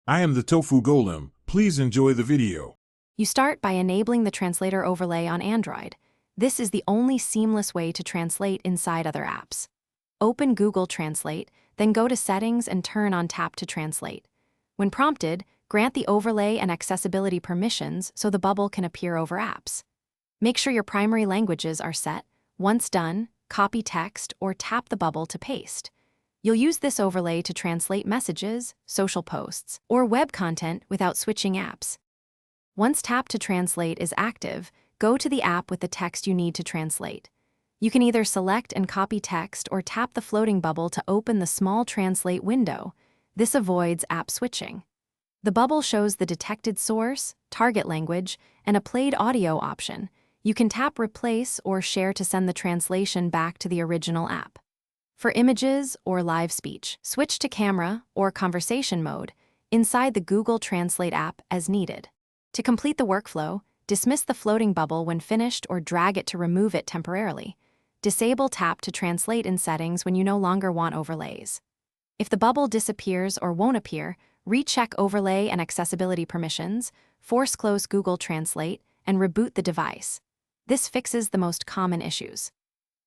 I am the Tofu Golem. Please enjoy the video. You start by enabling the translator overlay on Android. This is the only seamless way to translate inside other apps. Open Google Translate, then go to Settings and turn on Tap to Translate. When prompted, grant the overlay and accessibility permissions so the bubble can appear over apps. Make sure your primary languages are set. Once done, copy text or tap the bubble to paste. You'll use this overlay to translate messages, social posts, or web content without switching apps. Once Tap to Translate is active, go to the app with the text you need to translate. You can either select and copy text or tap the floating bubble to open the small translate window. This avoids app switching. The bubble shows the detected source, target language, and a played audio option. You can tap Replace or Share to send the translation back to the original app. For images or live speech, switch to camera or conversation mode inside the Google Translate app as needed. To complete the workflow, dismiss the floating bubble when finished or drag it to remove it temporarily. Disable Tap to Translate in settings when you no longer want overlays. If the bubble disappears or won't appear, recheck overlay and accessibility permissions, force close Google Translate, and reboot the device. This fixes the most common issues.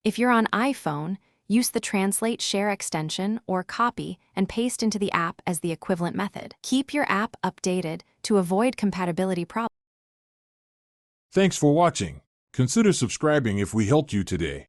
If you're on iPhone, use the Translate Share extension or copy and paste into the app as the equivalent method. Keep your app updated to avoid compatibility problems. Thanks for watching. Consider subscribing if we helped you today.